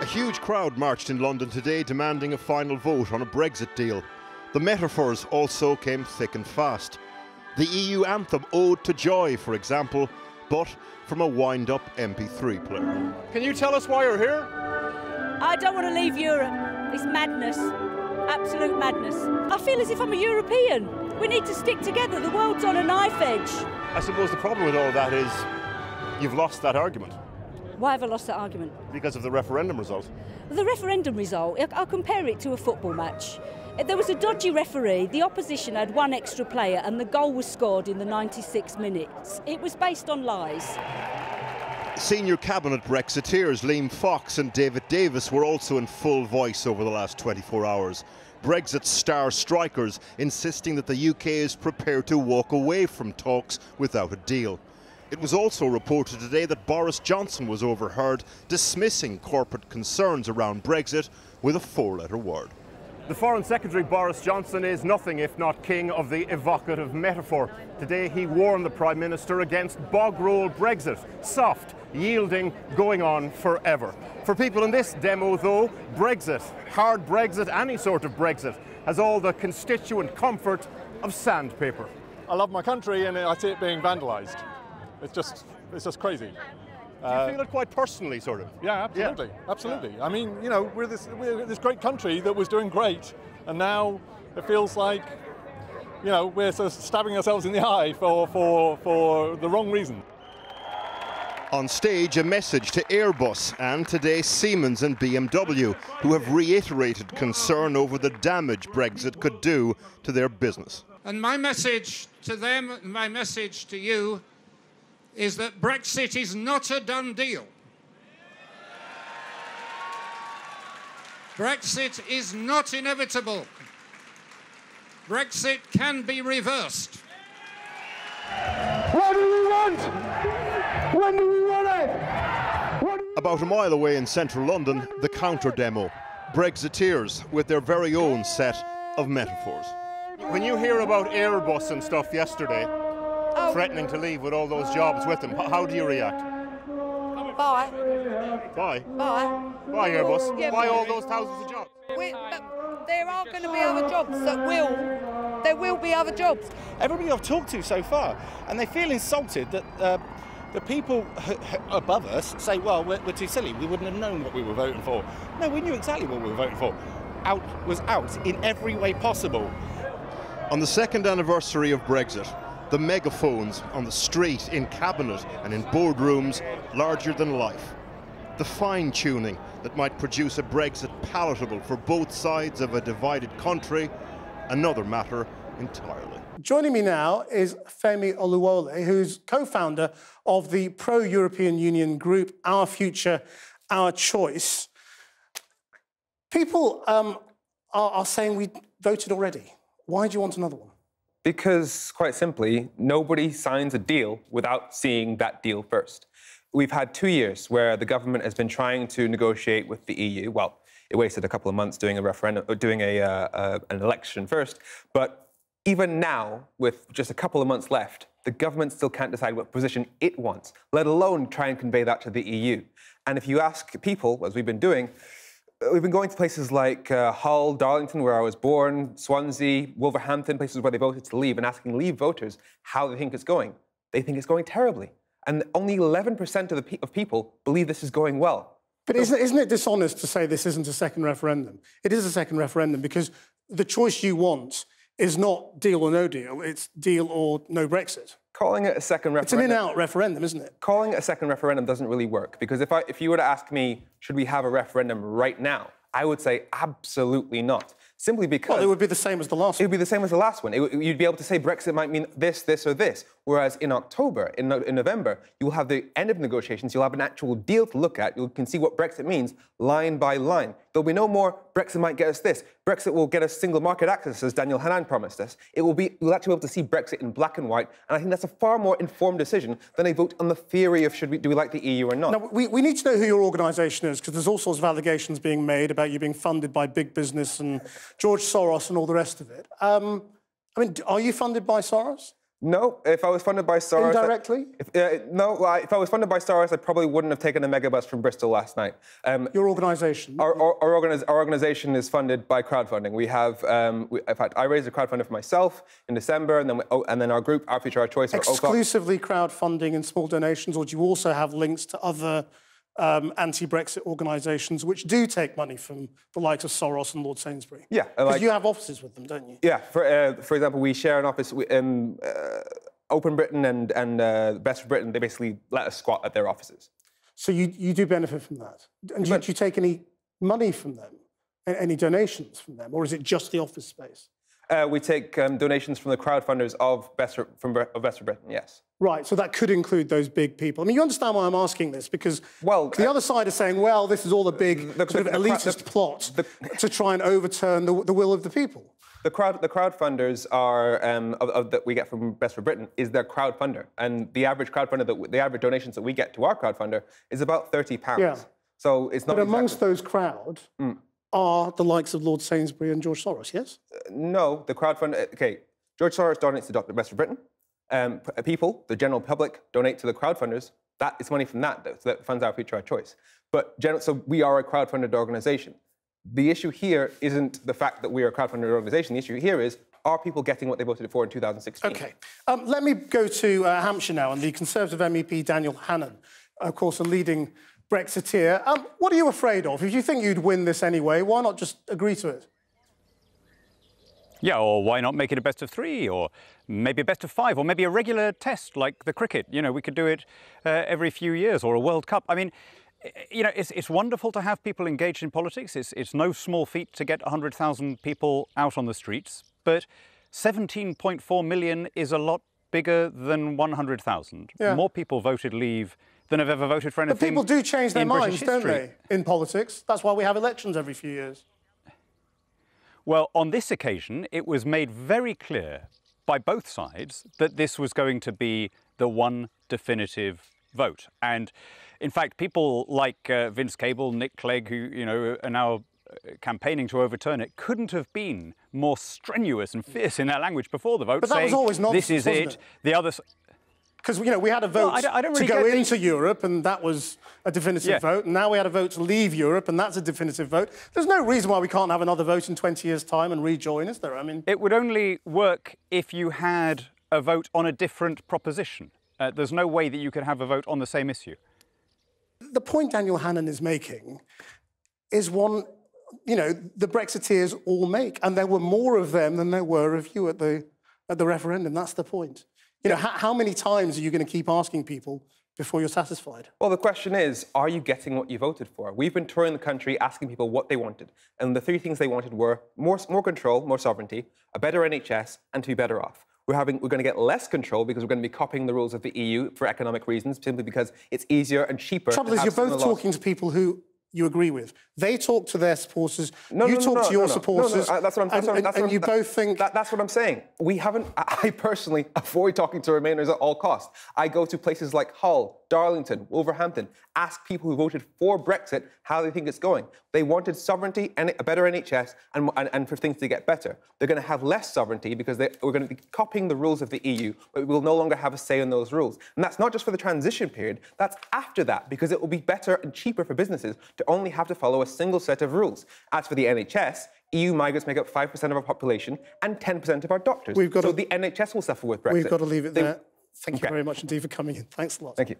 huge crowd marched in London today demanding a final vote on a Brexit deal. The metaphors also came thick and fast. The EU anthem Ode to Joy, for example, but from a wind-up MP3 player. Can you tell us why you're here? I don't want to leave Europe. It's madness. Absolute madness. I feel as if I'm a European. We need to stick together. The world's on a knife edge. I suppose the problem with all that is you've lost that argument. Why have I lost that argument? Because of the referendum result. The referendum result, I'll compare it to a football match. There was a dodgy referee, the opposition had one extra player and the goal was scored in the 96 minutes. It was based on lies. Senior cabinet Brexiteers Liam Fox and David Davis were also in full voice over the last 24 hours. Brexit star strikers insisting that the UK is prepared to walk away from talks without a deal. It was also reported today that Boris Johnson was overheard dismissing corporate concerns around Brexit with a four-letter word. The Foreign Secretary Boris Johnson is nothing if not king of the evocative metaphor. Today he warned the Prime Minister against bog-roll Brexit, soft, yielding, going on forever. For people in this demo though, Brexit, hard Brexit, any sort of Brexit, has all the constituent comfort of sandpaper. I love my country and I see it being vandalised. It's just crazy. Do you feel it quite personally, sort of? Yeah, absolutely, absolutely. I mean, you know, we're this great country that was doing great, and now it feels like, you know, we're sort of stabbing ourselves in the eye for the wrong reason. On stage, a message to Airbus and today Siemens and BMW, who have reiterated concern over the damage Brexit could do to their business. And my message to them, my message to you, is that Brexit is not a done deal. Brexit is not inevitable. Brexit can be reversed. What do we want? When do we want it? About a mile away in central London, the counter-demo. Brexiteers with their very own set of metaphors. When you hear about Airbus and stuff yesterday, threatening to leave with all those jobs with them, how do you react? Bye. Bye? Bye. Bye, Airbus. Yeah, Why all those thousands of jobs? But there are going to be other jobs there will be other jobs. Everybody I've talked to so far, and they feel insulted that the people above us say, well, we're too silly, we wouldn't have known what we were voting for. No, we knew exactly what we were voting for. Out was out in every way possible. On the second anniversary of Brexit, the megaphones on the street, in cabinet and in boardrooms, larger than life. The fine-tuning that might produce a Brexit palatable for both sides of a divided country, another matter entirely. Joining me now is Femi Oluwole, who's co-founder of the pro-European Union group Our Future, Our Choice. People are saying we voted already. Why do you want another one? Because, quite simply, nobody signs a deal without seeing that deal first. We've had 2 years where the government has been trying to negotiate with the EU. Well, it wasted a couple of months doing a referendum, doing an election first. But even now, with just a couple of months left, the government still can't decide what position it wants, let alone try and convey that to the EU. And if you ask people, as we've been doing, we've been going to places like Hull, Darlington, where I was born, Swansea, Wolverhampton, places where they voted to leave, and asking Leave voters how they think it's going. They think it's going terribly. And only 11% of people believe this is going well. But isn't it dishonest to say this isn't a second referendum? It is a second referendum because the choice you want is not deal or no deal, it's deal or no Brexit. Calling it a second referendum... It's an in-out referendum, isn't it? Calling it a second referendum doesn't really work, because if you were to ask me, should we have a referendum right now, I would say absolutely not. Simply because... Well, it would be the same as the last one. It would be the same as the last one. You'd be able to say Brexit might mean this, this, or this. Whereas in October, in November, you'll have the end of negotiations, you'll have an actual deal to look at, you can see what Brexit means line by line. There'll be no more, Brexit might get us this, Brexit will get us single market access, as Daniel Hannan promised us. We'll actually be able to see Brexit in black and white, and I think that's a far more informed decision than a vote on the theory of do we like the EU or not. Now, we need to know who your organisation is, because there's all sorts of allegations being made about you being funded by big business and George Soros and all the rest of it. I mean, are you funded by Soros? No, if I was funded by Soros... Indirectly? If I was funded by Soros, I probably wouldn't have taken a megabus from Bristol last night. Your organisation? Our organisation is funded by crowdfunding. We have, in fact, I raised a crowdfunder for myself in December, and then our group, Our Future, Our Choice... Exclusively crowdfunding and small donations, or do you also have links to other anti-Brexit organisations which do take money from the likes of Soros and Lord Sainsbury? Yeah. Because you have offices with them, don't you? Yeah. For example, we share an office in Open Britain and Best for Britain. They basically let us squat at their offices. So you do benefit from that? And do you take any money from them? Any donations from them? Or is it just the office space? We take donations from the crowdfunders of Best for Britain, yes. Right, so that could include those big people. I mean, you understand why I'm asking this, because the other side is saying, well, this is all a big elitist plot to try and overturn the will of the people. The crowdfunders are that we get from Best for Britain is their crowdfunder, and the average crowdfunder, the average donations that we get to our crowdfunder is about £30. Yeah. So it's not. But amongst those crowd are the likes of Lord Sainsbury and George Soros, yes? No, the crowdfunder. Okay, George Soros donates to Best for Britain. People, the general public, donate to the crowdfunders. That is money from that funds Our Future, Our Choice. So we are a crowdfunded organisation. The issue here isn't the fact that we are a crowdfunded organisation. The issue here is, are people getting what they voted for in 2016? OK. Let me go to Hampshire now, and the Conservative MEP Daniel Hannan, of course, a leading Brexiteer. What are you afraid of? If you think you'd win this anyway, why not just agree to it? Yeah, or why not make it a best of 3, or maybe a best of 5, or maybe a regular test like the cricket. You know, we could do it every few years, or a World Cup. I mean, you know, it's wonderful to have people engaged in politics. It's no small feat to get 100,000 people out on the streets, but 17.4 million is a lot bigger than 100,000. Yeah. More people voted Leave than have ever voted for anything. But people do change their minds, don't they, in politics? That's why we have elections every few years. Well, on this occasion, it was made very clear by both sides that this was going to be the one definitive vote. And in fact, people like Vince Cable, Nick Clegg, who, you know, are now campaigning to overturn it, couldn't have been more strenuous and fierce in their language before the vote. But that was always nonsense, this is it. The other. Because, you know, we had a vote to go into Europe, and that was a definitive vote. And now we had a vote to leave Europe, and that's a definitive vote. There's no reason why we can't have another vote in 20 years' time and rejoin, is there? I mean, it would only work if you had a vote on a different proposition. There's no way that you could have a vote on the same issue. The point Daniel Hannan is making is one, you know, the Brexiteers all make. And there were more of them than there were of you at the referendum. That's the point. You know, how many times are you going to keep asking people before you're satisfied? Well, the question is, are you getting what you voted for? We've been touring the country asking people what they wanted. And the 3 things they wanted were more control, more sovereignty, a better NHS, and to be better off. We're going to get less control because we're going to be copying the rules of the EU for economic reasons, simply because it's easier and cheaper. The trouble is, you're both talking to people who you agree with. They talk to their supporters. You talk to your supporters. That's what I'm. And you both think that's what I'm saying. We haven't. I personally avoid talking to Remainers at all costs. I go to places like Hull, Darlington, Wolverhampton. Ask people who voted for Brexit how they think it's going. They wanted sovereignty and a better NHS and for things to get better. They're going to have less sovereignty because we're going to be copying the rules of the EU, but we will no longer have a say in those rules. And that's not just for the transition period. That's after that, because it will be better and cheaper for businesses to only have to follow a single set of rules. As for the NHS, EU migrants make up 5% of our population and 10% of our doctors. So the NHS will suffer with Brexit. We've got to leave it there. Thank you very much indeed for coming in. Thanks a lot. Thank you.